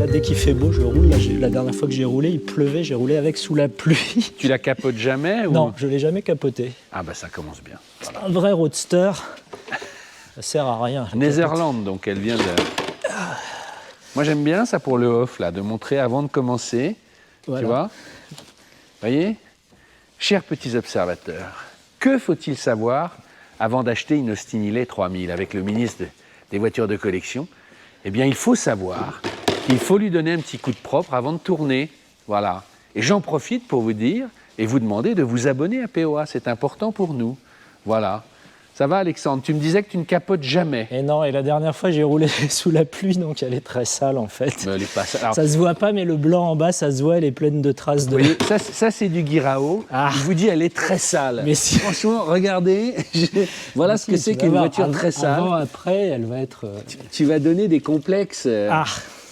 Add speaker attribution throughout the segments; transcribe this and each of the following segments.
Speaker 1: là, dès qu'il fait beau, je roule. Là, la dernière fois que j'ai roulé, il pleuvait, j'ai roulé avec sous la pluie.
Speaker 2: Tu la capotes jamais ou...
Speaker 1: Non, je ne l'ai jamais capoté.
Speaker 2: Ah bah ça commence bien.
Speaker 1: Voilà. Un vrai roadster, ça sert à rien.
Speaker 2: Netherlands, donc elle vient de... Moi j'aime bien ça pour le off, là, de montrer avant de commencer. Voilà. Tu vois? Vous voyez? Chers petits observateurs, que faut-il savoir avant d'acheter une Austin Healey 3000 avec le ministre des voitures de collection? Eh bien, il faut savoir qu'il faut lui donner un petit coup de propre avant de tourner. Voilà. Et j'en profite pour vous dire et vous demander de vous abonner à POA. C'est important pour nous. Voilà. Ça va, Alexandre? Tu me disais que tu ne capotes jamais.
Speaker 1: Et non, et la dernière fois, j'ai roulé sous la pluie, donc elle est très sale, en fait.
Speaker 2: Mais elle est pas sale. Alors,
Speaker 1: ça se voit pas, mais le blanc en bas, ça se voit, elle est pleine de traces de...
Speaker 2: Vous voyez, ça c'est du Guirao.
Speaker 1: Ah.
Speaker 2: Je vous dis, elle est très sale.
Speaker 1: Mais si...
Speaker 2: Franchement, regardez. Voilà ce que c'est qu'une voiture très sale.
Speaker 1: Avant, après, elle va être...
Speaker 2: Tu vas donner des complexes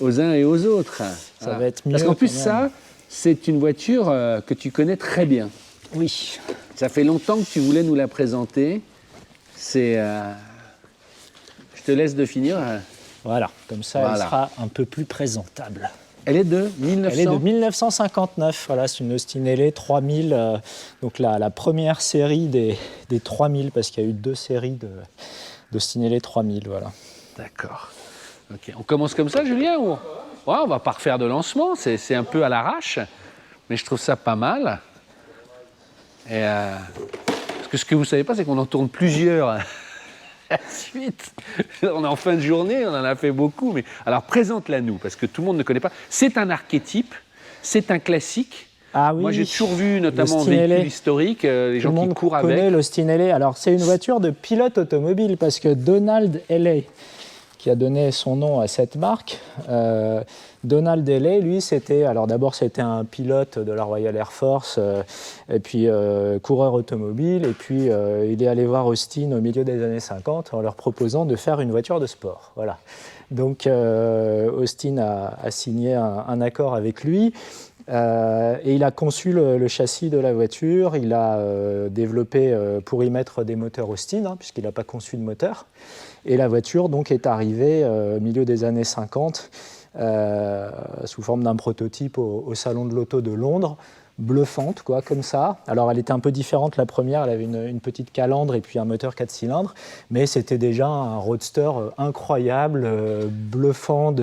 Speaker 2: aux uns et aux autres.
Speaker 1: Ça va être mieux.
Speaker 2: Parce qu'en plus, ça, c'est une voiture que tu connais très bien.
Speaker 1: Oui.
Speaker 2: Ça fait longtemps que tu voulais nous la présenter. C'est... Je te laisse de finir.
Speaker 1: Voilà, comme ça, elle sera un peu plus présentable.
Speaker 2: Elle est de 1900
Speaker 1: Elle est de 1959. Voilà, c'est une Austin Healey 3000. Donc la première série des 3000, parce qu'il y a eu 2 séries d'Austin Healey 3000. Voilà.
Speaker 2: D'accord. Okay. On commence comme ça, Julien, ou... Ouais, on va pas refaire de lancement. C'est un peu à l'arrache, mais je trouve ça pas mal. Et parce que ce que vous savez pas, c'est qu'on en tourne plusieurs à la suite. On est en fin de journée, on en a fait beaucoup. Mais alors présente-la nous, parce que tout le monde ne connaît pas. C'est un archétype, c'est un classique.
Speaker 1: Ah oui,
Speaker 2: moi, j'ai toujours vu, notamment en véhicule historique, les gens qui courent avec.
Speaker 1: Tout le monde connaît l'Austin Healey. Alors, c'est une voiture de pilote automobile, parce que Donald Healey, qui a donné son nom à cette marque, Donald Healey, lui, c'était... Alors d'abord, c'était un pilote de la Royal Air Force, et puis coureur automobile, et puis il est allé voir Austin au milieu des années 50 en leur proposant de faire une voiture de sport. Voilà. Donc Austin a signé un accord avec lui, et il a conçu le châssis de la voiture, il a développé pour y mettre des moteurs Austin, puisqu'il n'a pas conçu de moteur. Et la voiture donc, est arrivée au milieu des années 50 sous forme d'un prototype au Salon de l'Auto de Londres, bluffante, quoi, comme ça. Alors, elle était un peu différente, la première, elle avait une petite calandre et puis un moteur 4 cylindres, mais c'était déjà un roadster incroyable, bluffant.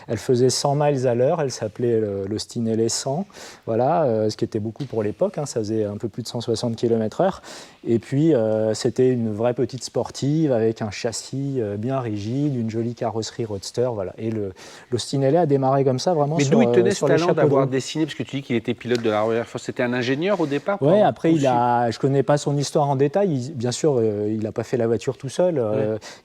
Speaker 1: Elle faisait 100 miles à l'heure, elle s'appelait l'Austin Healey 100, voilà, ce qui était beaucoup pour l'époque, ça faisait un peu plus de 160 km/h. Et puis, c'était une vraie petite sportive avec un châssis bien rigide, une jolie carrosserie roadster, voilà. Et l'Austin Healey a démarré comme ça, vraiment. Mais
Speaker 2: d'où il tenait ce talent d'avoir dessiné, parce que tu dis qu'il était pilote de la Royal Air Force, c'était un ingénieur au départ?
Speaker 1: Oui, après, je ne connais pas son histoire en détail. Bien sûr, il n'a pas fait la voiture tout seul.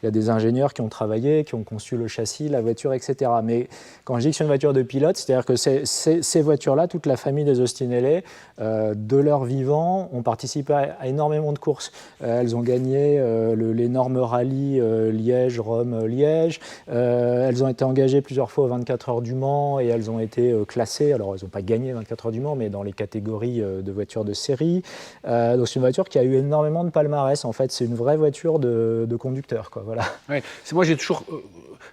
Speaker 1: Il y a des ingénieurs qui ont travaillé, qui ont conçu le châssis, la voiture, etc. Mais quand je dis que c'est une voiture de pilote, c'est-à-dire que ces voitures-là, toute la famille des Austin Healey, de leur vivant, ont participé à énormément de courses. Elles ont gagné l'énorme rallye Liège-Rome-Liège. Elles ont été engagées plusieurs fois aux 24 heures du Mans et elles ont été classées. Alors, elles n'ont pas gagné 24 heures du Mans, mais dans les catégories de voitures de série. Donc, c'est une voiture qui a eu énormément de palmarès. En fait, c'est une vraie voiture de conducteur, quoi. Voilà.
Speaker 2: Ouais. Moi, j'ai toujours...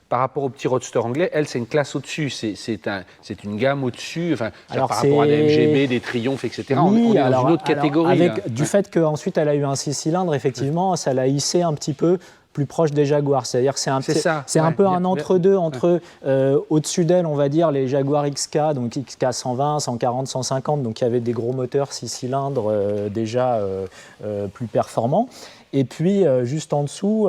Speaker 2: par rapport au petit roadster anglais, elle, c'est une classe au-dessus, c'est une gamme au-dessus, enfin, par rapport à des MGB, des Triomphes, etc. Oui, on est dans une autre catégorie.
Speaker 1: Du fait qu'ensuite, elle a eu un 6 cylindres, effectivement, ça l'a hissé un petit peu plus proche des Jaguars. C'est-à-dire que c'est un peu un entre-deux, entre au-dessus d'elle, on va dire, les Jaguar XK, donc XK 120, 140, 150, donc il y avait des gros moteurs 6 cylindres déjà plus performants. Et puis, juste en dessous,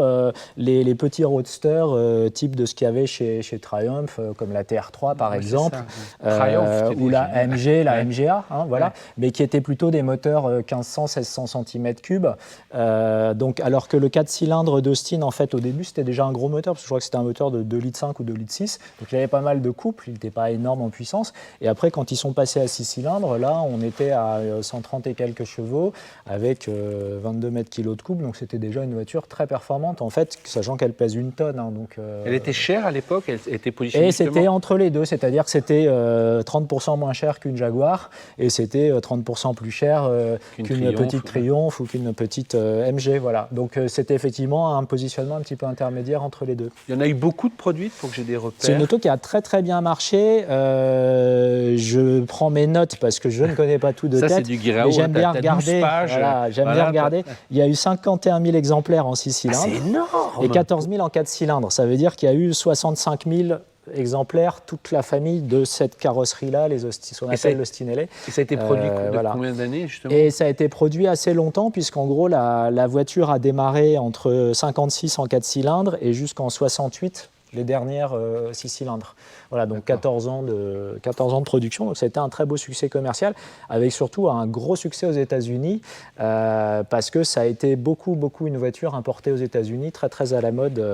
Speaker 1: les petits roadsters type de ce qu'il y avait chez Triumph, comme la TR3 par exemple, ou la AMG, la MGA, voilà, mais qui étaient plutôt des moteurs 1500, 1600 cm3. Donc, alors que le 4 cylindres d'Austin, en fait, au début, c'était déjà un gros moteur, parce que je crois que c'était un moteur de 2,5 litres ou 2,6 litres. Donc, il y avait pas mal de couple, il n'était pas énorme en puissance. Et après, quand ils sont passés à 6 cylindres, là, on était à 130 et quelques chevaux, avec 22 mètres kg de couple. Donc, donc c'était déjà une voiture très performante, en fait, sachant qu'elle pèse 1 tonne. Hein, donc,
Speaker 2: elle était chère à l'époque, elle était positionnée
Speaker 1: et
Speaker 2: justement.
Speaker 1: c'était entre les deux, c'est-à-dire que c'était 30% moins cher qu'une Jaguar, et c'était 30% plus cher qu'une petite Triumph ou qu'une petite MG. Voilà. Donc c'était effectivement un positionnement un petit peu intermédiaire entre les deux.
Speaker 2: Il y en a eu beaucoup de produits pour que j'ai des repères.
Speaker 1: C'est une auto qui a très très bien marché. Je prends mes notes parce que je ne connais pas tout de tête.
Speaker 2: Ça, c'est du Guirao,
Speaker 1: j'aime bien regarder.
Speaker 2: Voilà,
Speaker 1: bien regarder. Il y a eu 51 000 exemplaires en 6 cylindres.
Speaker 2: C'est énorme.
Speaker 1: Et 14 000 en 4 cylindres. Ça veut dire qu'il y a eu 65 000 exemplaires, toute la famille de cette carrosserie-là, ce qu'on appelle le Stinelli.
Speaker 2: Et ça a été produit combien d'années, justement?
Speaker 1: Et ça a été produit assez longtemps, puisqu'en gros, la voiture a démarré entre 56 en 4 cylindres et jusqu'en 68, les dernières 6 cylindres. Voilà, donc 14 ans de production. Donc c'était un très beau succès commercial, avec surtout un gros succès aux États-Unis, parce que ça a été beaucoup une voiture importée aux États-Unis, très très à la mode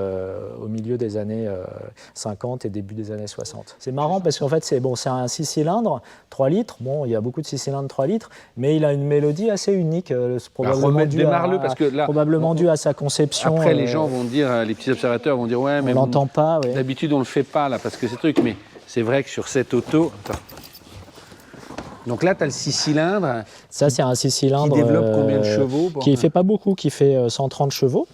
Speaker 1: au milieu des années 50 et début des années 60. C'est marrant parce qu'en fait c'est un 6 cylindres, 3 litres. Bon, il y a beaucoup de 6 cylindres 3 litres, mais il a une mélodie assez unique, probablement due à sa conception.
Speaker 2: Après, les gens vont dire, les petits observateurs vont dire, ouais, mais
Speaker 1: on l'entend pas. Ouais.
Speaker 2: D'habitude, on le fait pas là parce que c'est truc, mais c'est vrai que sur cette auto. Attends. Donc là, tu as le 6 cylindres.
Speaker 1: Ça, c'est un 6 cylindres.
Speaker 2: Qui développe combien de chevaux
Speaker 1: Qui ne fait pas beaucoup, qui fait 130 chevaux,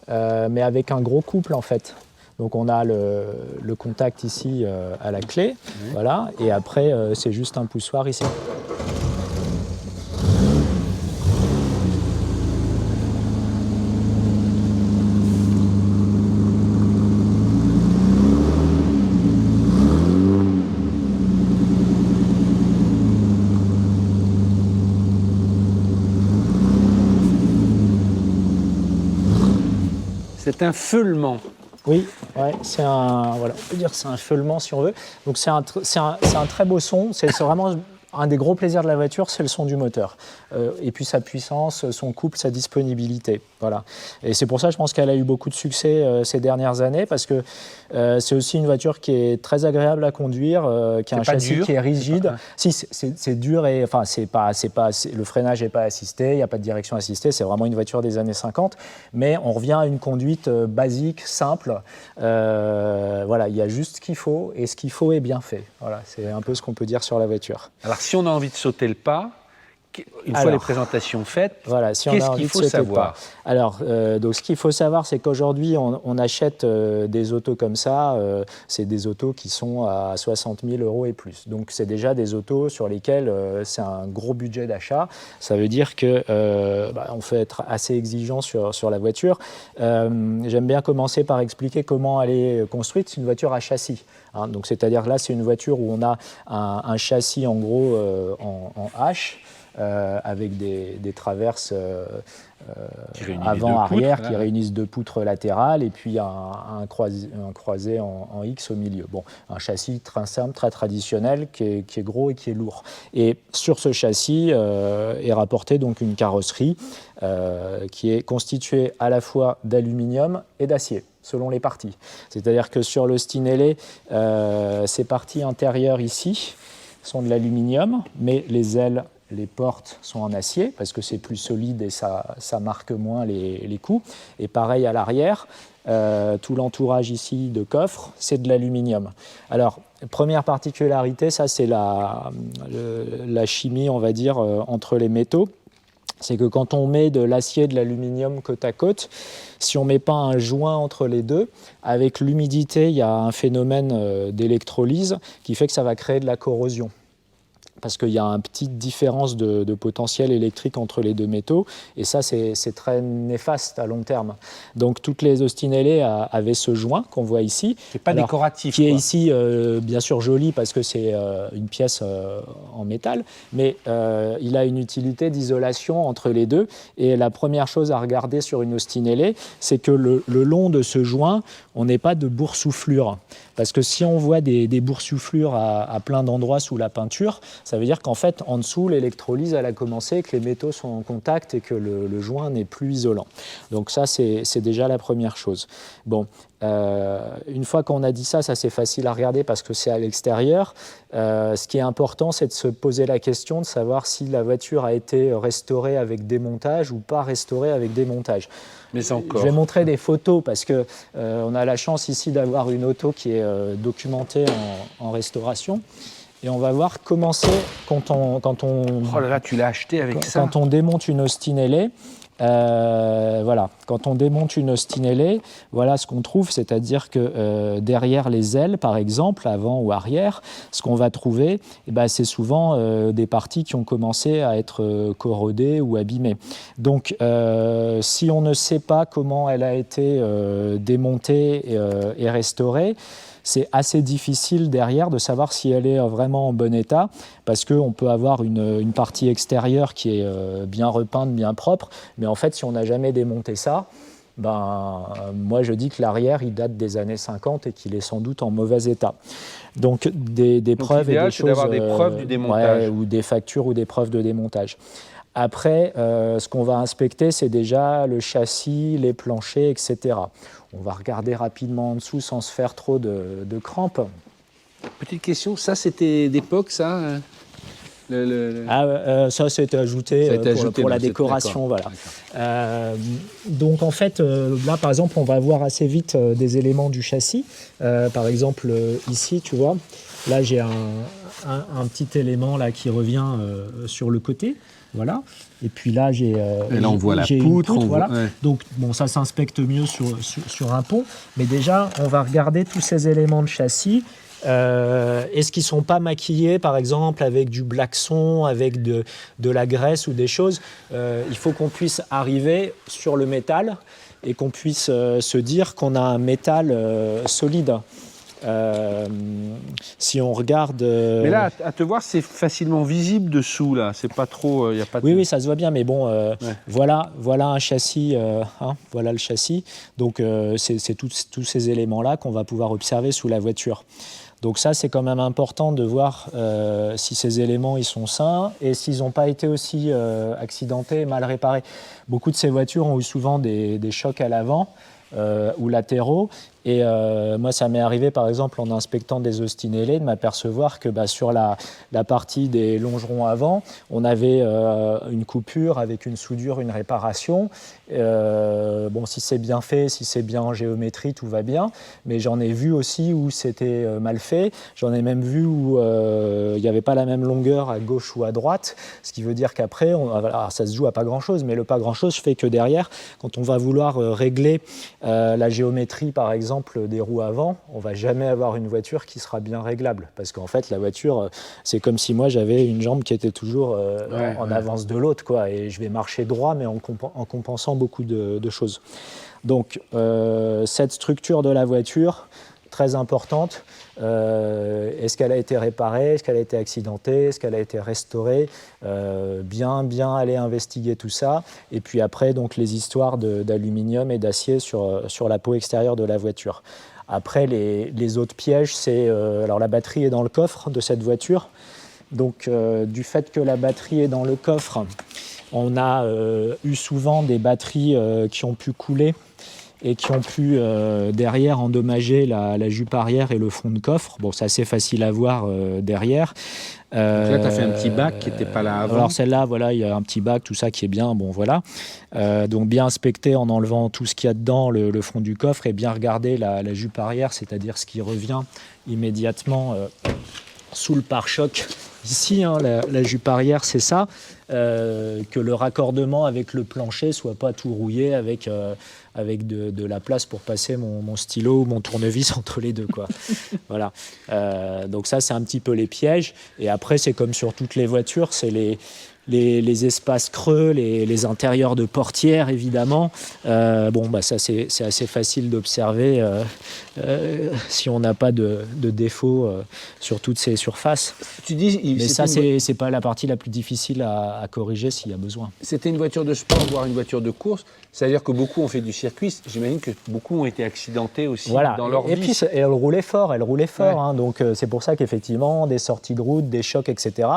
Speaker 1: mais avec un gros couple en fait. Donc on a le contact ici à la clé, voilà, et après c'est juste un poussoir ici.
Speaker 2: C'est un feulement.
Speaker 1: Oui, ouais, on peut dire que c'est un feulement si on veut. Donc c'est un très beau son, c'est vraiment un des gros plaisirs de la voiture, c'est le son du moteur. Et puis sa puissance, son couple, sa disponibilité. Voilà. Et c'est pour ça, je pense qu'elle a eu beaucoup de succès ces dernières années, parce que c'est aussi une voiture qui est très agréable à conduire, qui a un châssis qui est rigide. Si, c'est dur, et enfin, le freinage n'est pas assisté, il n'y a pas de direction assistée, c'est vraiment une voiture des années 50, mais on revient à une conduite basique, simple. Voilà, il y a juste ce qu'il faut, et ce qu'il faut est bien fait. Voilà, c'est un peu ce qu'on peut dire sur la voiture.
Speaker 2: Alors, si on a envie de sauter le pas, une fois les présentations faites,
Speaker 1: voilà, qu'est-ce qu'il faut savoir? Alors, donc, ce qu'il faut savoir, c'est qu'aujourd'hui, on achète des autos comme ça. C'est des autos qui sont à 60 000 € et plus. Donc, c'est déjà des autos sur lesquelles c'est un gros budget d'achat. Ça veut dire qu'on fait être assez exigeant sur la voiture. J'aime bien commencer par expliquer comment elle est construite. C'est une voiture à châssis. Hein, donc, c'est-à-dire là, c'est une voiture où on a un châssis en gros en H. Avec des traverses avant-arrière qui réunissent 2 poutres latérales et puis un croisé en X au milieu. Bon, un châssis très simple, très traditionnel, qui est gros et qui est lourd. Et sur ce châssis est rapportée donc une carrosserie qui est constituée à la fois d'aluminium et d'acier, selon les parties. C'est-à-dire que sur le Stinelli, ces parties intérieures ici sont de l'aluminium, mais les ailes, les portes sont en acier parce que c'est plus solide et ça marque moins les coups. Et pareil à l'arrière, tout l'entourage ici de coffre, c'est de l'aluminium. Alors, première particularité, ça c'est la chimie, on va dire, entre les métaux. C'est que quand on met de l'acier et de l'aluminium côte à côte, si on ne met pas un joint entre les deux, avec l'humidité, il y a un phénomène d'électrolyse qui fait que ça va créer de la corrosion. Parce qu'il y a une petite différence de potentiel électrique entre les deux métaux, et ça, c'est très néfaste à long terme. Donc, toutes les Stinelli avaient ce joint qu'on voit ici.
Speaker 2: Qui n'est pas décoratif.
Speaker 1: Qui est ici, bien sûr, joli parce que c'est une pièce en métal, mais il a une utilité d'isolation entre les deux. Et la première chose à regarder sur une Stinelli, c'est que le long de ce joint, on n'ait pas de boursouflure. Parce que si on voit des boursouflures à plein d'endroits sous la peinture, ça Ça veut dire qu'en fait, en dessous, l'électrolyse elle a commencé, que les métaux sont en contact et que le joint n'est plus isolant. Donc ça, c'est déjà la première chose. Bon, une fois qu'on a dit ça, c'est facile à regarder parce que c'est à l'extérieur. Ce qui est important, c'est de se poser la question de savoir si la voiture a été restaurée avec démontage ou pas restaurée avec démontage.
Speaker 2: Mais encore.
Speaker 1: Je vais montrer des photos parce que on a la chance ici d'avoir une auto qui est documentée en restauration. Et on va voir comment c'est quand on...
Speaker 2: Oh là là, tu l'as acheté avec ça.
Speaker 1: Quand on démonte une Austin LA, voilà, quand on démonte une Austin LA, voilà ce qu'on trouve, c'est-à-dire que derrière les ailes, par exemple, avant ou arrière, ce qu'on va trouver, eh ben, c'est souvent des parties qui ont commencé à être corrodées ou abîmées. Donc, si on ne sait pas comment elle a été démontée et restaurée, c'est assez difficile derrière de savoir si elle est vraiment en bon état, parce qu'on peut avoir une partie extérieure qui est bien repeinte, bien propre, mais en fait, si on n'a jamais démonté ça, moi je dis que l'arrière, il date des années 50 et qu'il est sans doute en mauvais état. Donc des preuves et des choses...
Speaker 2: d'avoir des preuves du démontage.
Speaker 1: Ouais, ou des factures ou des preuves de démontage. Après, ce qu'on va inspecter, c'est déjà le châssis, les planchers, etc. On va regarder rapidement en dessous sans se faire trop de crampes.
Speaker 2: Petite question, ça c'était d'époque, ça
Speaker 1: Ça, c'était ajouté, pour la décoration. Voilà. Donc, en fait, là, par exemple, on va voir assez vite des éléments du châssis. Par exemple, ici, tu vois, là, j'ai un petit élément là, qui revient sur le côté. Voilà. Et puis là, j'ai
Speaker 2: on voit la poutre.
Speaker 1: Voilà. Ouais. Donc, bon, ça s'inspecte mieux sur un pont. Mais déjà, on va regarder tous ces éléments de châssis. Est-ce qu'ils ne sont pas maquillés, par exemple, avec du blackson, avec de la graisse ou des choses Il faut qu'on puisse arriver sur le métal et qu'on puisse se dire qu'on a un métal solide. Si on regarde...
Speaker 2: Mais là, à te voir, c'est facilement visible dessous, là. C'est pas trop... y a pas de...
Speaker 1: Oui, ça se voit bien, mais bon, voilà un châssis, voilà le châssis. Donc, c'est tous ces éléments-là qu'on va pouvoir observer sous la voiture. Donc ça, c'est quand même important de voir si ces éléments ils sont sains et s'ils n'ont pas été aussi accidentés, mal réparés. Beaucoup de ces voitures ont eu souvent des chocs à l'avant ou latéraux. Et moi, ça m'est arrivé, par exemple, en inspectant des Austin LA, de m'apercevoir que sur la partie des longerons avant, on avait une coupure avec une soudure, une réparation. Bon, si c'est bien fait, si c'est bien en géométrie, tout va bien. Mais j'en ai vu aussi où c'était mal fait. J'en ai même vu où il n'y avait pas la même longueur à gauche ou à droite. Ce qui veut dire qu'après, ça se joue à pas grand-chose. Mais le pas grand-chose fait que derrière, quand on va vouloir régler la géométrie, par exemple, des roues avant, on ne va jamais avoir une voiture qui sera bien réglable. Parce qu'en fait, la voiture, c'est comme si moi, j'avais une jambe qui était toujours en avance de l'autre, quoi. Et je vais marcher droit, mais en compensant beaucoup de choses. Donc, cette structure de la voiture, très importante. Est-ce qu'elle a été réparée? Est-ce qu'elle a été accidentée? Est-ce qu'elle a été restaurée? Bien aller investiguer tout ça. Et puis après, donc, les histoires d'aluminium et d'acier sur la peau extérieure de la voiture. Après, les autres pièges, c'est... alors, la batterie est dans le coffre de cette voiture. Donc, du fait que la batterie est dans le coffre, on a eu souvent des batteries qui ont pu couler et qui ont pu derrière endommager la jupe arrière et le fond de coffre. Bon, c'est assez facile à voir derrière.
Speaker 2: Donc là, tu as fait un petit bac qui n'était pas là avant.
Speaker 1: Alors celle-là, voilà, il y a un petit bac, tout ça qui est bien, bon voilà. Donc bien inspecter en enlevant tout ce qu'il y a dedans, le fond du coffre, et bien regarder la jupe arrière, c'est-à-dire ce qui revient immédiatement sous le pare-choc. Ici, la jupe arrière, c'est ça. Que le raccordement avec le plancher soit pas tout rouillé avec de la place pour passer mon stylo ou mon tournevis entre les deux, quoi. Voilà. Donc ça, c'est un petit peu les pièges. Et après, c'est comme sur toutes les voitures, c'est les espaces creux, les intérieurs de portières, évidemment. Ça, c'est assez facile d'observer si on n'a pas de défaut sur toutes ces surfaces.
Speaker 2: Tu dis,
Speaker 1: Mais ça, c'est pas la partie la plus difficile à corriger s'il y a besoin.
Speaker 2: C'était une voiture de sport, voire une voiture de course. C'est-à-dire que beaucoup ont fait du circuit. J'imagine que beaucoup ont été accidentés aussi dans leur vie.
Speaker 1: Et puis, elle roulait fort, hein, donc c'est pour ça qu'effectivement, des sorties de route, des chocs, etc.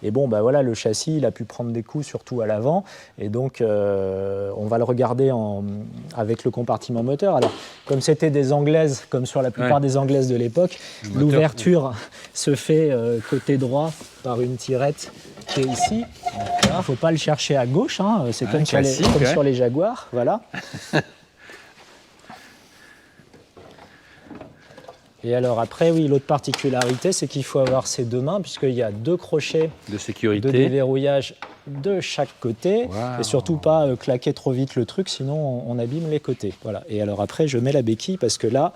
Speaker 1: Et bon, bah voilà, le châssis, il a pu prendre des coups, surtout à l'avant. Et donc, on va le regarder avec le compartiment moteur. Alors, comme c'était des anglaises, comme sur la plupart des anglaises de l'époque, l'ouverture se fait côté droit par une tirette qui est ici. Il ne faut pas le chercher à gauche, hein. C'est comme sur les Jaguars. Voilà. Et alors après, oui, l'autre particularité, c'est qu'il faut avoir ses deux mains, puisqu'il y a deux crochets
Speaker 2: de sécurité,
Speaker 1: de déverrouillage de chaque côté. Wow. Et surtout pas claquer trop vite le truc, sinon on abîme les côtés. Voilà. Et alors après, je mets la béquille, parce que là,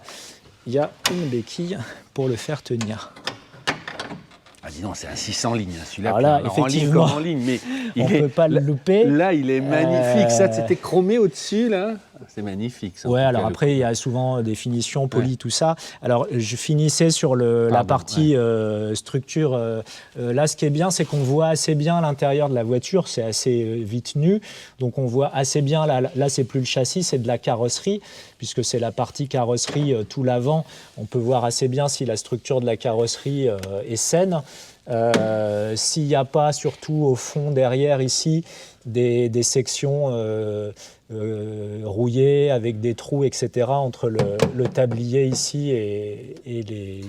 Speaker 1: il y a une béquille pour le faire tenir.
Speaker 2: Ah dis donc, c'est un 600 lignes, celui-là.
Speaker 1: Là, effectivement,
Speaker 2: en ligne, mais
Speaker 1: on ne peut pas le louper.
Speaker 2: Là, il est magnifique. Ça, c'était chromé au-dessus, là. C'est magnifique. Ça,
Speaker 1: ouais, alors après, il y a souvent des finitions, polies, tout ça. Alors, je finissais sur la partie structure. Là, ce qui est bien, c'est qu'on voit assez bien l'intérieur de la voiture. C'est assez vite nu. Donc, on voit assez bien. Là, c'est plus le châssis, c'est de la carrosserie, puisque c'est la partie carrosserie, tout l'avant. On peut voir assez bien si la structure de la carrosserie est saine. S'il n'y a pas, surtout au fond, derrière, ici, des sections rouillées avec des trous, etc., entre le tablier ici et les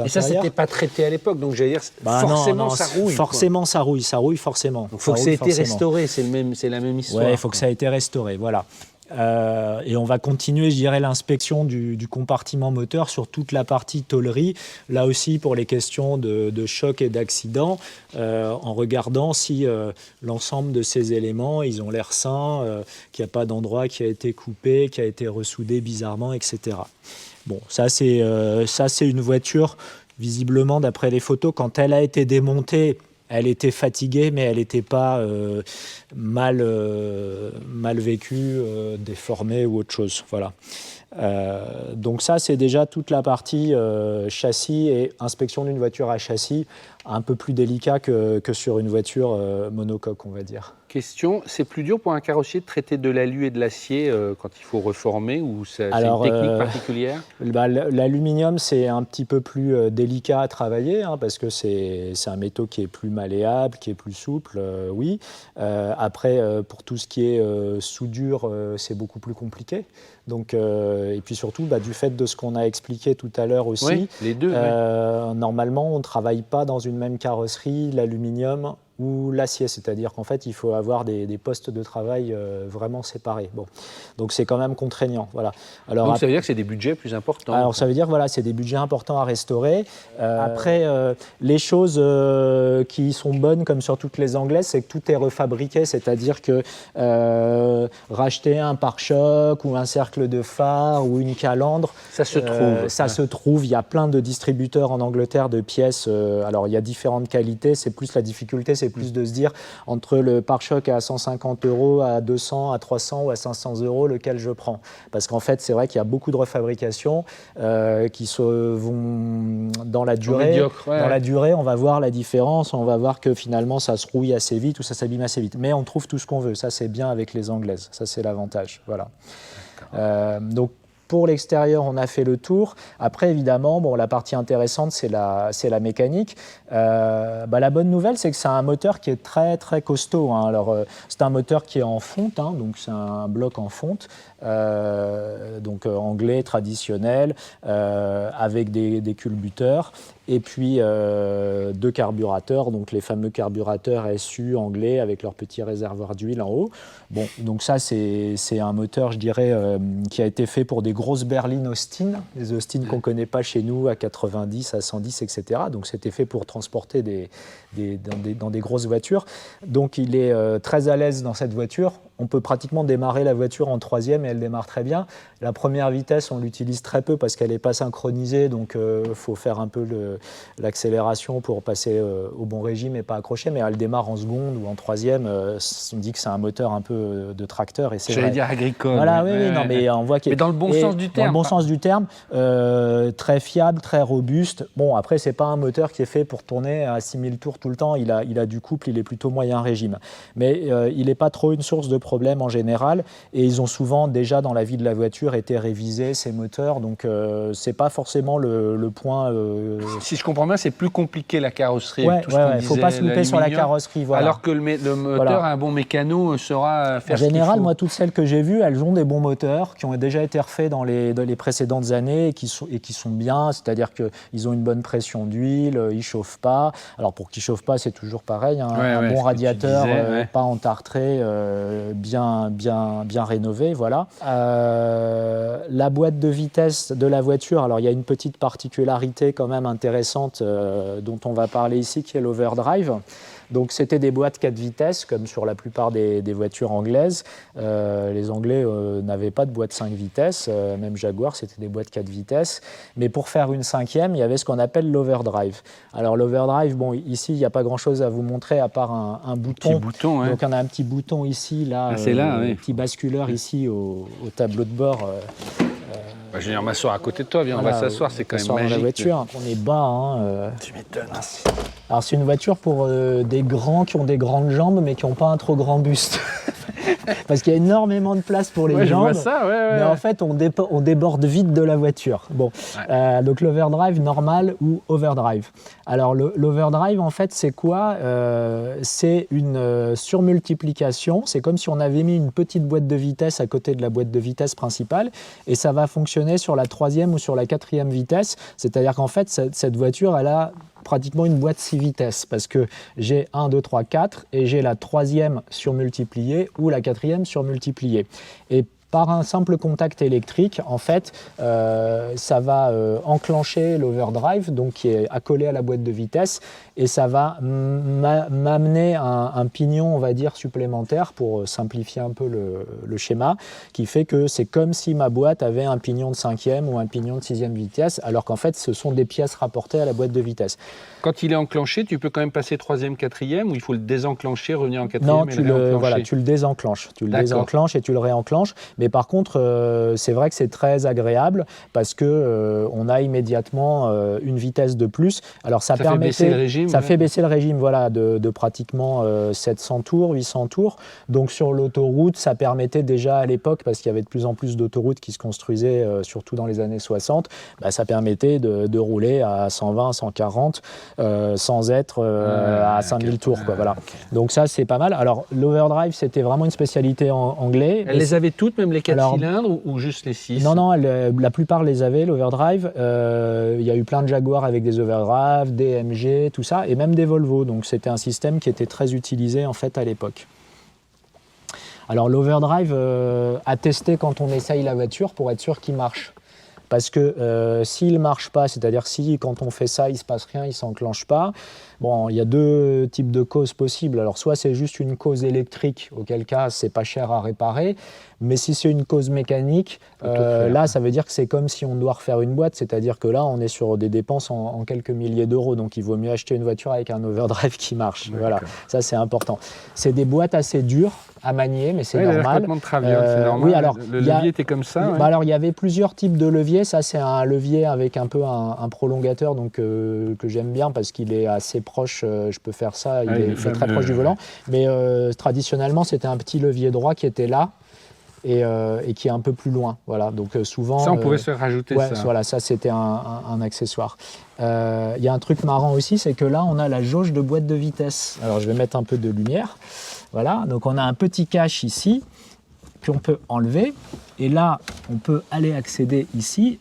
Speaker 1: intérieurs.
Speaker 2: Et ça, c'était pas traité à l'époque, donc j'allais dire, forcément, ça rouille.
Speaker 1: Forcément, ça rouille, forcément.
Speaker 2: Il faut que ça ait été restauré, c'est la même histoire.
Speaker 1: Oui, il faut que ça ait été restauré, voilà. Et on va continuer, je dirais, l'inspection du compartiment moteur sur toute la partie tôlerie, là aussi pour les questions de choc et d'accident, en regardant si l'ensemble de ces éléments, ils ont l'air sains, qu'il n'y a pas d'endroit qui a été coupé, qui a été ressoudé bizarrement, etc. Bon, ça c'est une voiture, visiblement, d'après les photos, quand elle a été démontée, elle était fatiguée, mais elle n'était pas mal vécue, déformée ou autre chose. Voilà. Donc ça, c'est déjà toute la partie châssis et inspection d'une voiture à châssis, un peu plus délicat que sur une voiture monocoque, on va dire.
Speaker 2: Question, c'est plus dur pour un carrossier de traiter de l'alu et de l'acier quand il faut reformer, ou c'est une technique particulière?
Speaker 1: L'aluminium, c'est un petit peu plus délicat à travailler, hein, parce que c'est un métaux qui est plus malléable, qui est plus souple, oui. Après, pour tout ce qui est soudure, c'est beaucoup plus compliqué. Donc, et puis surtout, du fait de ce qu'on a expliqué tout à l'heure aussi,
Speaker 2: oui, les deux,
Speaker 1: normalement, on ne travaille pas dans une même carrosserie l'aluminium ou l'acier, c'est-à-dire qu'en fait, il faut avoir des postes de travail vraiment séparés. Bon. Donc, c'est quand même contraignant. Voilà. Alors,
Speaker 2: donc, ça veut dire que c'est des budgets plus importants.
Speaker 1: Alors, ça veut dire voilà, c'est des budgets importants à restaurer. Après, les choses qui sont bonnes, comme sur toutes les anglaises, c'est que tout est refabriqué, c'est-à-dire que racheter un pare-choc ou un cercle de phare ou une calandre,
Speaker 2: ça se trouve.
Speaker 1: Ça se trouve. Il y a plein de distributeurs en Angleterre de pièces. Alors, il y a différentes qualités. C'est plus la difficulté, c'est plus de se dire entre le pare-choc à 150 €, à 200, à 300 ou à 500 €, lequel je prends. Parce qu'en fait, c'est vrai qu'il y a beaucoup de refabrications qui vont dans la durée. Dans la durée, on va voir la différence, on va voir que finalement, ça se rouille assez vite ou ça s'abîme assez vite. Mais on trouve tout ce qu'on veut. Ça, c'est bien avec les anglaises. Ça, c'est l'avantage. Voilà. Donc, pour l'extérieur, on a fait le tour. Après, évidemment, la partie intéressante, c'est la mécanique. La bonne nouvelle, c'est que c'est un moteur qui est très, très costaud, hein. Alors, c'est un moteur qui est en fonte, hein, donc c'est un bloc en fonte, donc anglais traditionnel, avec des culbuteurs. Et puis, deux carburateurs, donc les fameux carburateurs SU anglais avec leur petit réservoir d'huile en haut. Bon, donc ça, c'est un moteur, je dirais, qui a été fait pour des grosses berlines Austin, les Austin qu'on ne connaît pas chez nous, à 90, à 110, etc. Donc, c'était fait pour transporter dans des grosses voitures. Donc, il est très à l'aise dans cette voiture. on peut pratiquement démarrer la voiture en troisième et elle démarre très bien. La première vitesse, on l'utilise très peu parce qu'elle n'est pas synchronisée, donc il faut faire un peu l'accélération pour passer au bon régime et pas accrocher, mais elle démarre en seconde ou en troisième. On dit que c'est un moteur un peu de tracteur et c'est vrai.
Speaker 2: J'allais dire agricole.
Speaker 1: Voilà, oui, non, mais on voit qu'il
Speaker 2: mais dans le bon sens du terme.
Speaker 1: Dans le bon sens du terme, très fiable, très robuste. Bon, après, c'est pas un moteur qui est fait pour tourner à 6000 tours tout le temps. Il a du couple, il est plutôt moyen régime. Mais il n'est pas trop une source de problème en général. Et ils ont souvent, déjà dans la vie de la voiture, été révisés, ces moteurs. Donc, c'est pas forcément le point.
Speaker 2: Si je comprends bien, c'est plus compliqué la carrosserie.
Speaker 1: Ouais, il ne faut pas se louper sur la carrosserie. Voilà.
Speaker 2: Alors que le moteur, un bon mécano saura faire.
Speaker 1: En général, moi, toutes celles que j'ai vues, elles ont des bons moteurs qui ont déjà été refaits dans les précédentes années et qui sont bien. C'est-à-dire qu'ils ont une bonne pression d'huile, ils ne chauffent pas. Alors, pour qu'ils ne chauffent pas, c'est toujours pareil. Un bon radiateur, pas entartré, bien rénové. Voilà. La boîte de vitesse de la voiture, alors il y a une petite particularité quand même intéressante dont on va parler ici, qui est l'overdrive. Donc c'était des boîtes 4 vitesses, comme sur la plupart des voitures anglaises. Les Anglais n'avaient pas de boîte 5 vitesses, même Jaguar, c'était des boîtes 4 vitesses. Mais pour faire une cinquième, il y avait ce qu'on appelle l'overdrive. Alors l'overdrive, bon, ici, il n'y a pas grand-chose à vous montrer à part un bouton.
Speaker 2: Petit bouton,
Speaker 1: Donc on a un petit bouton ici, là, un petit basculeur ici au tableau de bord.
Speaker 2: Je vais venir m'asseoir à côté de toi, viens, on va s'asseoir, c'est quand même magique.
Speaker 1: Dans la voiture, on est bas.
Speaker 2: Tu m'étonnes.
Speaker 1: Alors c'est une voiture pour des grands qui ont des grandes jambes mais qui n'ont pas un trop grand buste. Parce qu'il y a énormément de place pour les jambes.
Speaker 2: Je vois ça,
Speaker 1: mais en fait, on déborde vite de la voiture. Bon, donc l'overdrive normal ou overdrive. Alors l'overdrive, en fait, c'est quoi? C'est une surmultiplication. C'est comme si on avait mis une petite boîte de vitesse à côté de la boîte de vitesse principale et ça va fonctionner sur la troisième ou sur la quatrième vitesse. C'est-à-dire qu'en fait, cette voiture, elle a pratiquement une boîte 6 vitesses parce que j'ai 1, 2, 3, 4 et j'ai la troisième surmultipliée ou la quatrième surmultipliée. Et par un simple contact électrique, en fait, ça va enclencher l'overdrive, donc qui est accolé à la boîte de vitesse, et ça va m'amener un pignon, on va dire, supplémentaire, pour simplifier un peu le schéma, qui fait que c'est comme si ma boîte avait un pignon de 5e ou un pignon de 6e vitesse, alors qu'en fait, ce sont des pièces rapportées à la boîte de vitesse.
Speaker 2: Quand il est enclenché, tu peux quand même passer 3e, 4e, ou il faut le désenclencher, revenir en 4e
Speaker 1: non,
Speaker 2: et le réenclencher.
Speaker 1: tu le désenclenches. Tu le désenclenches et tu le réenclenches. Mais par contre, c'est vrai que c'est très agréable parce qu'on a immédiatement une vitesse de plus. Alors ça
Speaker 2: fait baisser le régime.
Speaker 1: Ça fait baisser le régime voilà, de pratiquement 700 tours, 800 tours. Donc sur l'autoroute, ça permettait déjà à l'époque, parce qu'il y avait de plus en plus d'autoroutes qui se construisaient, surtout dans les années 60, ça permettait de rouler à 120, 140 sans être à 5000 tours. Quoi, voilà. Donc ça, c'est pas mal. Alors l'overdrive, c'était vraiment une spécialité anglaise.
Speaker 2: Elles les avaient toutes, même les 4 cylindres ou juste les 6?
Speaker 1: Non, la plupart les avaient, l'overdrive. Il y a eu plein de Jaguar avec des overdrive, des MG, tout ça, et même des Volvo. Donc c'était un système qui était très utilisé en fait à l'époque. Alors l'overdrive, à tester quand on essaye la voiture pour être sûr qu'il marche. Parce que s'il ne marche pas, c'est-à-dire si quand on fait ça, il ne se passe rien, il ne s'enclenche pas, bon, il y a deux types de causes possibles. Alors soit c'est juste une cause électrique, auquel cas c'est pas cher à réparer, mais si c'est une cause mécanique, là ça veut dire que c'est comme si on doit refaire une boîte, c'est-à-dire que là on est sur des dépenses en quelques milliers d'euros, donc il vaut mieux acheter une voiture avec un overdrive qui marche. Voilà, ça c'est important. C'est des boîtes assez dures à manier, mais c'est normal.
Speaker 2: C'est normal.
Speaker 1: Oui, alors,
Speaker 2: le levier était comme ça.
Speaker 1: Alors il y avait plusieurs types de leviers. Ça c'est un levier avec un peu un prolongateur, donc que j'aime bien parce qu'il est assez proche. Je peux faire ça. Il est très proche du volant. Mais traditionnellement c'était un petit levier droit qui était là. Et qui est un peu plus loin. Voilà. Donc, souvent,
Speaker 2: ça, on pouvait se rajouter ça.
Speaker 1: Voilà, ça, c'était un accessoire. Il y a un truc marrant aussi, c'est que là, on a la jauge de boîte de vitesse. Alors, je vais mettre un peu de lumière. Voilà. Donc, on a un petit cache ici qu'on peut enlever. Et là, on peut aller accéder ici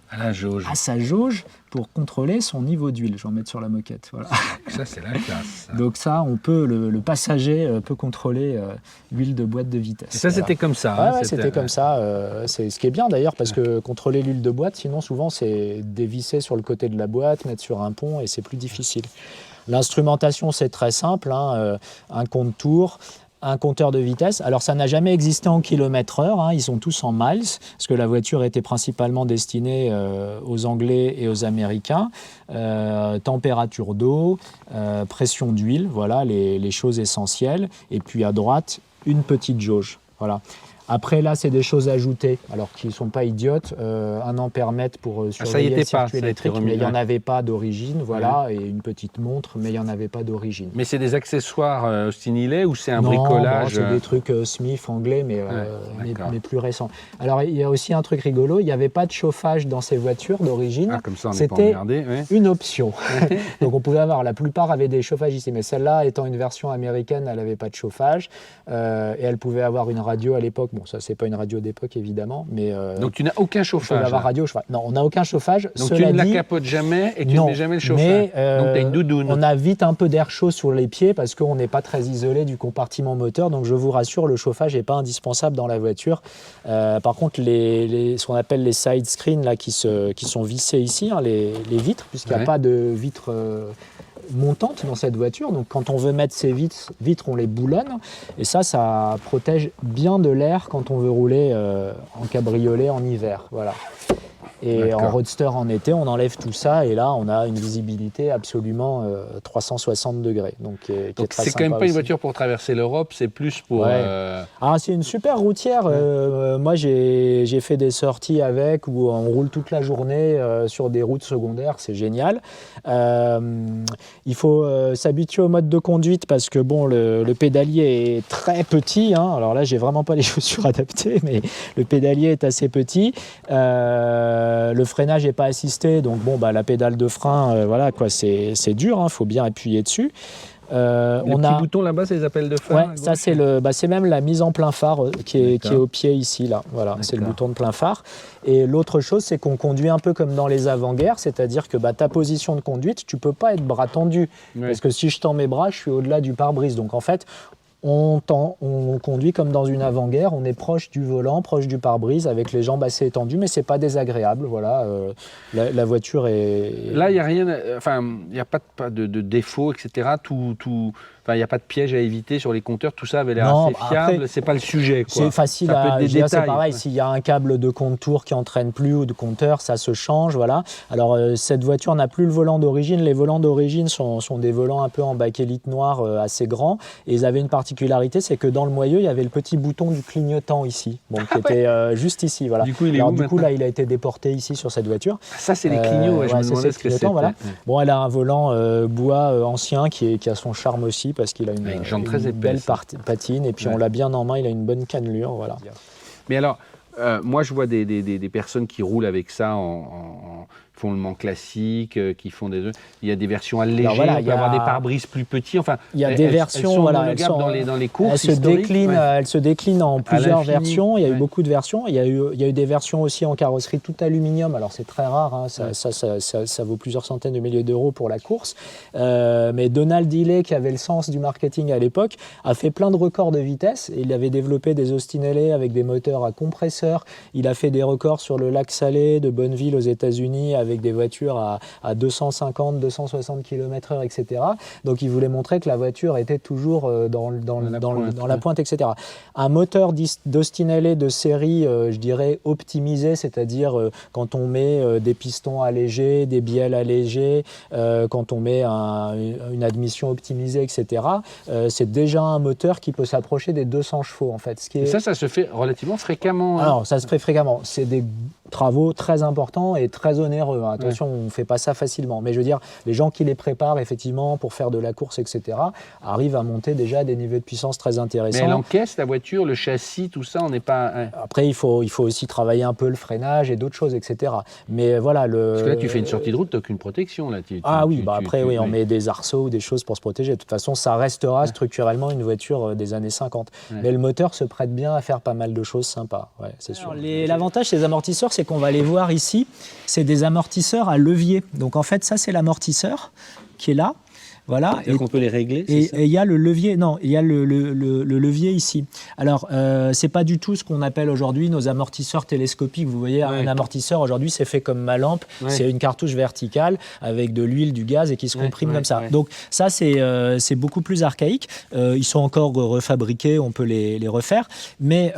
Speaker 1: à sa jauge pour contrôler son niveau d'huile. Je vais en mettre sur la moquette. Voilà.
Speaker 2: Ça, c'est la classe. Ça.
Speaker 1: Donc ça, on peut, le passager peut contrôler l'huile de boîte de vitesse.
Speaker 2: Et ça, c'était comme ça.
Speaker 1: Ouais, c'était comme ça. C'est ce qui est bien d'ailleurs, parce que contrôler l'huile de boîte, sinon souvent, c'est dévisser sur le côté de la boîte, mettre sur un pont, et c'est plus difficile. L'instrumentation, c'est très simple. Un compte-tours, un compteur de vitesse. Alors ça n'a jamais existé en kilomètres/heure, hein, ils sont tous en miles, parce que la voiture était principalement destinée aux Anglais et aux Américains. Température d'eau, pression d'huile, voilà les choses essentielles. Et puis à droite, une petite jauge. Voilà. Après, là, c'est des choses ajoutées, alors qui ne sont pas idiotes. Un ampèremètre pour surveiller le circuit électrique, mais il n'y en avait pas d'origine, voilà, et une petite montre, mais il n'y en avait pas d'origine.
Speaker 2: Mais c'est des accessoires Austin Healey ou c'est un bricolage?
Speaker 1: Non, c'est des trucs Smith anglais, mais plus récents. Alors, il y a aussi un truc rigolo, il n'y avait pas de chauffage dans ces voitures d'origine.
Speaker 2: Ah, comme ça, on n'est pas emmerdé.
Speaker 1: Une option. Donc, on pouvait avoir, la plupart avaient des chauffages ici, mais celle-là, étant une version américaine, elle n'avait pas de chauffage, et elle pouvait avoir une radio à l'époque. Bon, ça, c'est pas une radio d'époque, évidemment, mais...
Speaker 2: Donc, tu n'as aucun chauffage?
Speaker 1: Avoir radio, cheval. Non, on n'a aucun chauffage.
Speaker 2: Donc, tu ne la capotes jamais et tu ne mets jamais le chauffage.
Speaker 1: Mais,
Speaker 2: donc, tu as une doudoune.
Speaker 1: On a vite un peu d'air chaud sur les pieds parce qu'on n'est pas très isolé du compartiment moteur. Donc, je vous rassure, le chauffage n'est pas indispensable dans la voiture. Par contre, ce qu'on appelle les side screens là, qui sont vissés ici, hein, les vitres, puisqu'il n'y a pas de vitres... montante dans cette voiture, donc quand on veut mettre ces vitres, on les boulonne, et ça protège bien de l'air quand on veut rouler en cabriolet en hiver, voilà. Et en roadster en été, on enlève tout ça et là, on a une visibilité absolument 360 degrés. Donc
Speaker 2: c'est quand même pas une voiture pour traverser l'Europe, c'est plus pour...
Speaker 1: c'est une super routière. Moi, j'ai fait des sorties avec où on roule toute la journée sur des routes secondaires, c'est génial. Il faut s'habituer au mode de conduite parce que bon, le pédalier est très petit. Hein. Alors là, j'ai vraiment pas les chaussures adaptées, mais le pédalier est assez petit. Le freinage n'est pas assisté, donc bon, la pédale de frein, voilà, quoi, c'est dur, hein, faut bien appuyer dessus.
Speaker 2: Les boutons là-bas, c'est les appels de phare.
Speaker 1: Ouais, ça c'est même la mise en plein phare qui est au pied ici, là. Voilà, c'est le bouton de plein phare. Et l'autre chose, c'est qu'on conduit un peu comme dans les avant-guerres, c'est-à-dire que ta position de conduite, tu peux pas être bras tendu, parce que si je tends mes bras, je suis au-delà du pare-brise. Donc en fait, on conduit comme dans une avant-guerre, on est proche du volant, proche du pare-brise, avec les jambes assez étendues, mais c'est pas désagréable. Voilà, la voiture est...
Speaker 2: Là, il n'y a rien, il n'y a pas de défaut, etc. Il n'y a pas de piège à éviter sur les compteurs, tout ça avait l'air assez fiable, c'est pas le sujet.
Speaker 1: C'est facile à dire, c'est pareil, s'il y a un câble de compte-tour qui entraîne plus ou de compteur, ça se change, voilà. Alors cette voiture n'a plus le volant d'origine, les volants d'origine sont des volants un peu en bakélite noir assez grands, et ils avaient une particularité, c'est que dans le moyeu, il y avait le petit bouton du clignotant ici, qui était juste ici, voilà.
Speaker 2: Du coup, là,
Speaker 1: il a été déporté ici sur cette voiture.
Speaker 2: Ça, c'est les clignots, je me demandais ce que c'était.
Speaker 1: Voilà. Bon, elle a un volant bois ancien qui a son charme aussi, parce qu'il a une belle patine, et puis on l'a bien en main, il a une bonne cannelure, voilà.
Speaker 2: Mais alors, moi je vois des personnes qui roulent avec ça font le Mans classique, qui font il y a des versions allégées, on peut avoir des pare-brises plus petits,
Speaker 1: il y a des versions,
Speaker 2: elles sont dans les courses
Speaker 1: elles se déclinent en plusieurs versions, il y a eu beaucoup de versions, il y a eu des versions aussi en carrosserie tout aluminium, alors c'est très rare, hein, ça vaut plusieurs centaines de milliers d'euros pour la course, mais Donald Healey, qui avait le sens du marketing à l'époque, a fait plein de records de vitesse, et il avait développé des Austin Healey avec des moteurs à compresseur, il a fait des records sur le lac Salé de Bonneville aux États-Unis avec des voitures à 250, 260 km/h, etc. Donc il voulait montrer que la voiture était toujours dans la pointe, etc. Un moteur d'Austin Healey de série, je dirais, optimisé, c'est-à-dire quand on met des pistons allégés, des bielles allégées, quand on met une admission optimisée, etc. C'est déjà un moteur qui peut s'approcher des 200 chevaux, en fait.
Speaker 2: Et ça se fait relativement fréquemment.
Speaker 1: Alors, ça se fait fréquemment. C'est des travaux très importants et très onéreux. Attention, on ne fait pas ça facilement. Mais je veux dire, les gens qui les préparent effectivement pour faire de la course, etc., arrivent à monter déjà à des niveaux de puissance très intéressants.
Speaker 2: Mais elle encaisse la voiture, le châssis, tout ça, on n'est pas...
Speaker 1: Après, il faut aussi travailler un peu le freinage et d'autres choses, etc. Mais voilà...
Speaker 2: Parce que là, tu fais une sortie de route, tu n'as aucune protection. Là.
Speaker 1: On met des arceaux ou des choses pour se protéger. De toute façon, ça restera structurellement une voiture des années 50. Mais le moteur se prête bien à faire pas mal de choses sympas, c'est sûr. L'avantage, ces amortisseurs, c'est qu'on va les voir ici. C'est des amortisseurs à levier. Donc en fait, ça, c'est l'amortisseur qui est là. Voilà.
Speaker 3: C'est-à-dire qu'on peut les régler,
Speaker 1: et il y a le levier. Non, il y a le levier ici. Alors, c'est pas du tout ce qu'on appelle aujourd'hui nos amortisseurs télescopiques. Vous voyez, un amortisseur aujourd'hui, c'est fait comme ma lampe. Ouais. C'est une cartouche verticale avec de l'huile, du gaz et qui se comprime comme ça. Ouais. Donc ça, c'est beaucoup plus archaïque. Ils sont encore refabriqués, on peut les refaire, mais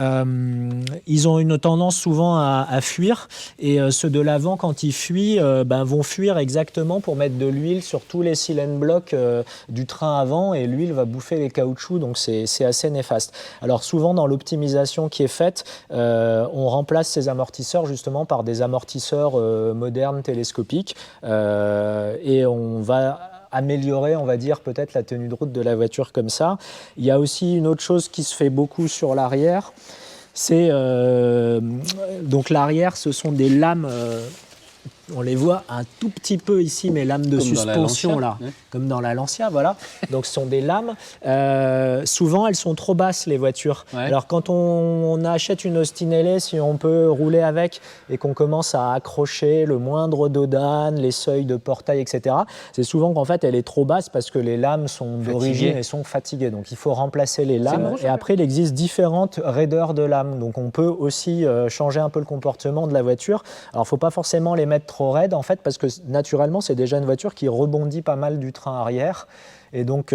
Speaker 1: ils ont une tendance souvent à fuir. Et ceux de l'avant, quand ils fuient, vont fuir exactement pour mettre de l'huile sur tous les cylindres blocs du train avant, et l'huile va bouffer les caoutchoucs, donc c'est assez néfaste. Alors souvent dans l'optimisation qui est faite, on remplace ces amortisseurs justement par des amortisseurs modernes télescopiques, et on va améliorer, on va dire, peut-être la tenue de route de la voiture comme ça. Il y a aussi une autre chose qui se fait beaucoup sur l'arrière, c'est donc l'arrière, ce sont des lames. On les voit un tout petit peu ici, mais lames de comme suspension, là, comme dans la Lancia, voilà. Donc, ce sont des lames. Souvent, elles sont trop basses, les voitures. Ouais. Alors, quand on achète une Austin LA, si on peut rouler avec et qu'on commence à accrocher le moindre dodane, les seuils de portail, etc., c'est souvent qu'en fait, elle est trop basse parce que les lames sont d'origine et sont fatiguées. Donc, il faut remplacer les lames. Et après, il existe différentes raideurs de lames. Donc, on peut aussi changer un peu le comportement de la voiture. Alors, il ne faut pas forcément les mettre trop raide en fait, parce que naturellement c'est déjà une voiture qui rebondit pas mal du train arrière, et donc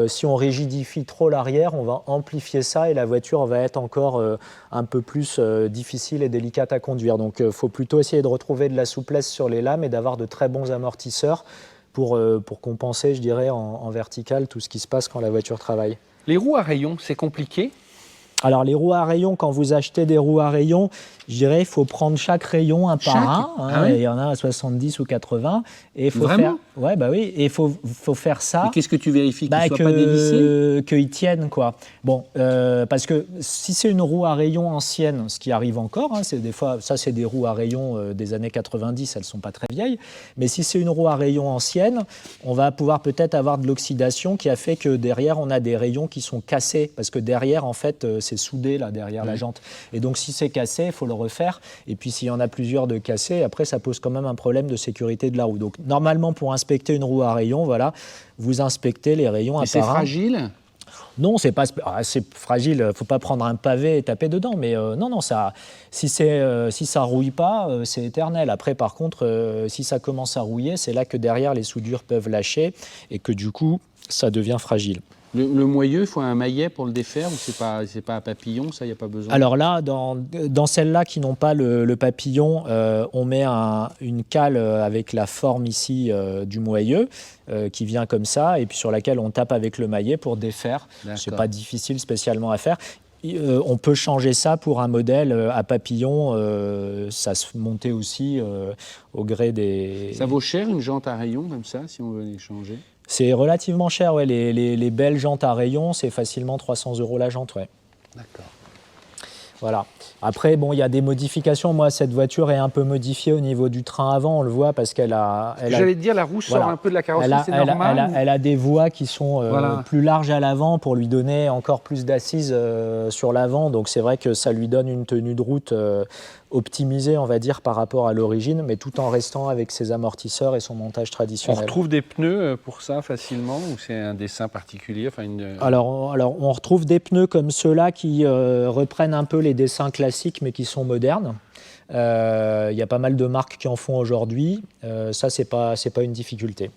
Speaker 1: si on rigidifie trop l'arrière, on va amplifier ça et la voiture va être encore un peu plus difficile et délicate à conduire. Donc il faut plutôt essayer de retrouver de la souplesse sur les lames et d'avoir de très bons amortisseurs pour compenser, je dirais, en vertical tout ce qui se passe quand la voiture travaille.
Speaker 2: Les roues à rayons, c'est compliqué ?
Speaker 1: Alors les roues à rayons, quand vous achetez des roues à rayons, je dirais il faut prendre chaque rayon un par un. Oui. Il y en a à 70 ou 80. Et faut
Speaker 2: vraiment
Speaker 1: faire... Ouais, bah oui. Et il faut faire ça.
Speaker 3: Et qu'est-ce que tu vérifies, qu'ils ne soient pas dévissés ?
Speaker 1: Qu'ils tiennent, quoi. Bon, parce que si c'est une roue à rayons ancienne, ce qui arrive encore, c'est des fois, ça c'est des roues à rayons des années 90, elles ne sont pas très vieilles. Mais si c'est une roue à rayons ancienne, on va pouvoir peut-être avoir de l'oxydation qui a fait que derrière on a des rayons qui sont cassés. Parce que derrière, en fait, c'est soudé là, derrière la jante. Et donc si c'est cassé, il faut le refaire. Et puis s'il y en a plusieurs de cassés, après ça pose quand même un problème de sécurité de la roue. Donc normalement, pour inspecter une roue à rayons, voilà, vous inspectez les rayons un par un.
Speaker 2: Et c'est fragile ?
Speaker 1: Non, c'est pas c'est fragile. Il ne faut pas prendre un pavé et taper dedans. Mais non, ça, si ça rouille pas, c'est éternel. Après, par contre, si ça commence à rouiller, c'est là que derrière les soudures peuvent lâcher et que du coup, ça devient fragile.
Speaker 3: Le moyeu, il faut un maillet pour le défaire, ou c'est pas un papillon, ça, il n'y a pas besoin?
Speaker 1: Alors là, dans celles-là qui n'ont pas le papillon, on met une cale avec la forme ici du moyeu qui vient comme ça, et puis sur laquelle on tape avec le maillet pour défaire. C'est pas difficile spécialement à faire. On peut changer ça pour un modèle à papillon, ça se montait aussi au gré des...
Speaker 3: Ça vaut cher une jante à rayons comme ça, si on veut les changer?
Speaker 1: C'est relativement cher, ouais. Les belles jantes à rayons, c'est facilement 300 € la jante, ouais.
Speaker 3: D'accord.
Speaker 1: Voilà. Après, bon, il y a des modifications. Moi, cette voiture est un peu modifiée au niveau du train avant, on le voit, parce qu'elle a...
Speaker 2: J'allais te dire, la roue sort un peu de la carrosserie, c'est normal.
Speaker 1: Elle a des voies qui sont plus larges à l'avant pour lui donner encore plus d'assises sur l'avant. Donc, c'est vrai que ça lui donne une tenue de route optimisée, on va dire, par rapport à l'origine, mais tout en restant avec ses amortisseurs et son montage traditionnel.
Speaker 2: On retrouve des pneus pour ça facilement, ou c'est un dessin particulier?
Speaker 1: Alors, on retrouve des pneus comme ceux-là qui reprennent un peu les dessins classiques, mais qui sont modernes. Il y a pas mal de marques qui en font aujourd'hui. Ça, c'est pas une difficulté.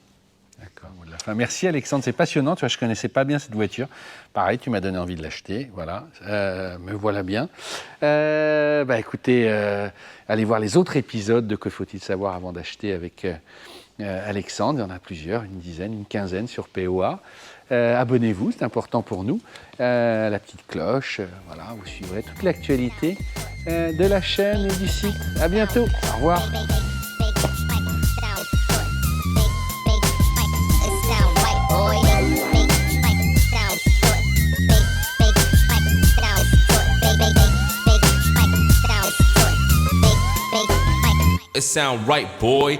Speaker 2: D'accord. Enfin, merci Alexandre, c'est passionnant. Tu vois, je ne connaissais pas bien cette voiture. Pareil, tu m'as donné envie de l'acheter. Voilà, me voilà bien. Écoutez, allez voir les autres épisodes de Que faut-il savoir avant d'acheter avec Alexandre. Il y en a plusieurs, une dizaine, une quinzaine sur POA. Abonnez-vous, c'est important pour nous. La petite cloche, voilà, vous suivrez toute l'actualité de la chaîne et du site. À bientôt. Au revoir.
Speaker 4: It sound right, boy.